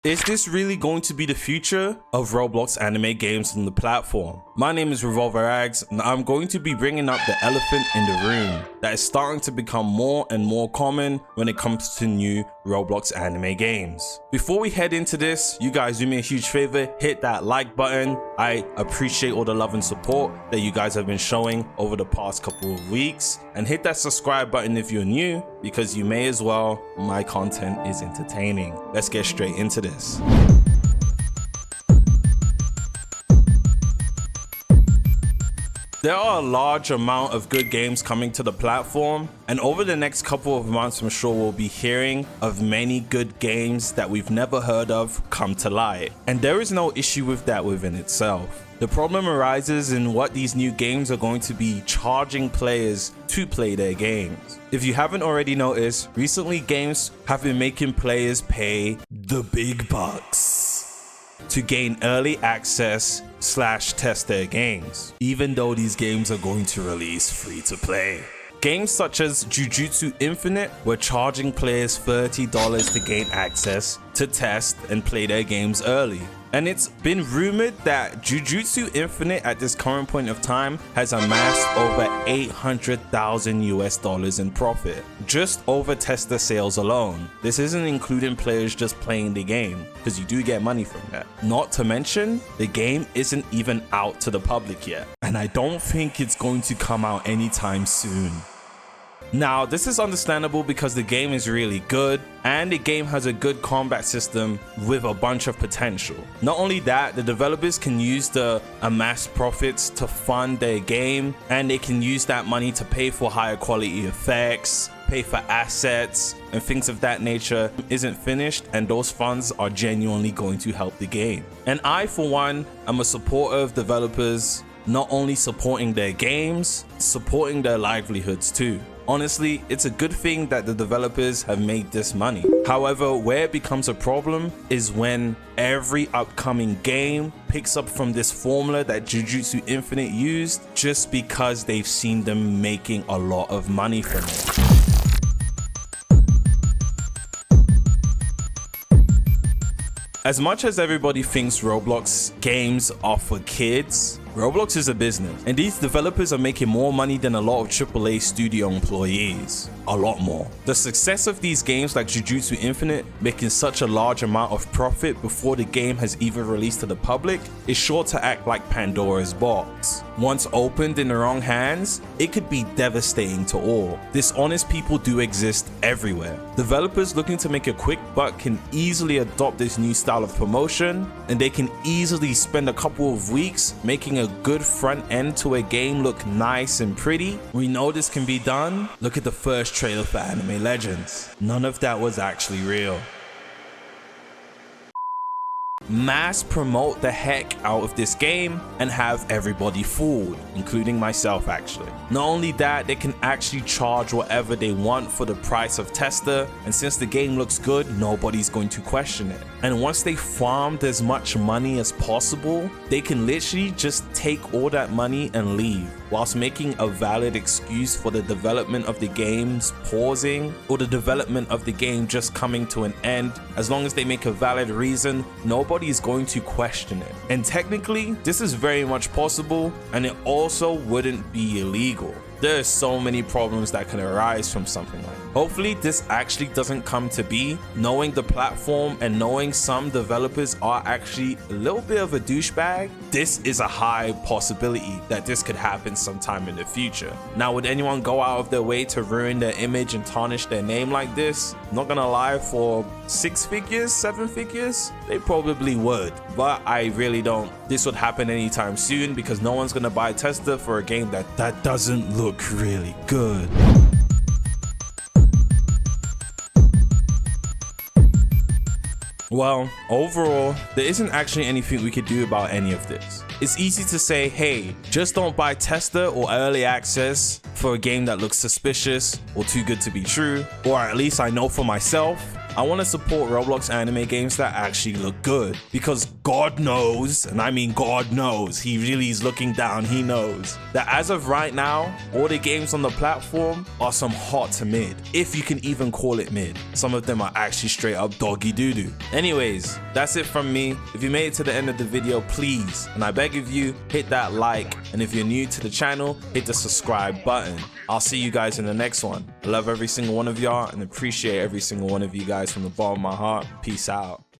Is this really going to be the future of Roblox anime games on the platform? My name is revolveragz, and I'm going to be bringing up the elephant in the room that is starting to become more and more common when it comes to new Roblox anime games. Before we head into this, you guys do me a huge favor, hit that like button. I appreciate all the love and support that you guys have been showing over the past couple of weeks, and hit that subscribe button if you're new, because you may as well. My content is entertaining. Let's get straight into this. There are a large amount of good games coming to the platform, and over the next couple of months I'm sure we'll be hearing of many good games that we've never heard of come to light. And there is no issue with that within itself. The problem arises in what these new games are going to be charging players to play their games. If you haven't already noticed, recently games have been making players pay the big bucks to gain early access / test their games, even though these games are going to release free to play. Games such as Jujutsu Infinite were charging players $30 to gain access to test and play their games early. And it's been rumored that Jujutsu Infinite at this current point of time has amassed over $800,000 in profit, just over tester sales alone. This isn't including players just playing the game, because you do get money from that. Not to mention, the game isn't even out to the public yet, and I don't think it's going to come out anytime soon. Now, this is understandable because the game is really good, and the game has a good combat system with a bunch of potential. Not only that, the developers can use the amassed profits to fund their game, and they can use that money to pay for higher quality effects, pay for assets, and things of that nature isn't finished, and those funds are genuinely going to help the game. And I, for one, am a supporter of developers not only supporting their games, supporting their livelihoods too. Honestly, it's a good thing that the developers have made this money. However, where it becomes a problem is when every upcoming game picks up from this formula that Jujutsu Infinite used just because they've seen them making a lot of money from it. As much as everybody thinks Roblox games are for kids, Roblox is a business, and these developers are making more money than a lot of AAA studio employees. A lot more. The success of these games like Jujutsu Infinite making such a large amount of profit before the game has even released to the public is sure to act like Pandora's box. Once opened in the wrong hands, it could be devastating to all. Dishonest people do exist everywhere. Developers looking to make a quick buck can easily adopt this new style of promotion, and they can easily spend a couple of weeks making a good front end to a game look nice and pretty. We know this can be done. Look at the first trailer for Anime Legends. None of that was actually real. Mass promote the heck out of this game and have everybody fooled, including myself actually. Not only that, they can actually charge whatever they want for the price of tester, and since the game looks good, nobody's going to question it. And once they farmed as much money as possible, they can literally just take all that money and leave, whilst making a valid excuse for the development of the game's pausing or the development of the game just coming to an end. As long as they make a valid reason, nobody is going to question it. And technically, this is very much possible, and it also wouldn't be illegal. There are so many problems that can arise from something like that. Hopefully this actually doesn't come to be, knowing the platform and knowing some developers are actually a little bit of a douchebag. This is a high possibility that this could happen sometime in the future. Now, would anyone go out of their way to ruin their image and tarnish their name like this? Not gonna lie, for 6 figures, 7 figures, they probably would, but I really don't. This would happen anytime soon because no one's gonna buy a tester for a game that doesn't look really good. Well, overall, there isn't actually anything we could do about any of this. It's easy to say, hey, just don't buy tester or early access for a game that looks suspicious or too good to be true, or at least I know for myself I want to support Roblox anime games that actually look good, because God knows, and I mean God knows, he really is looking down, he knows, that as of right now, all the games on the platform are some hot to mid, if you can even call it mid. Some of them are actually straight up doggy doo-doo. Anyways, that's it from me. If you made it to the end of the video, please, and I beg of you, hit that like, and if you're new to the channel, hit the subscribe button. I'll see you guys in the next one. I love every single one of y'all and appreciate every single one of you guys from the bottom of my heart. Peace out.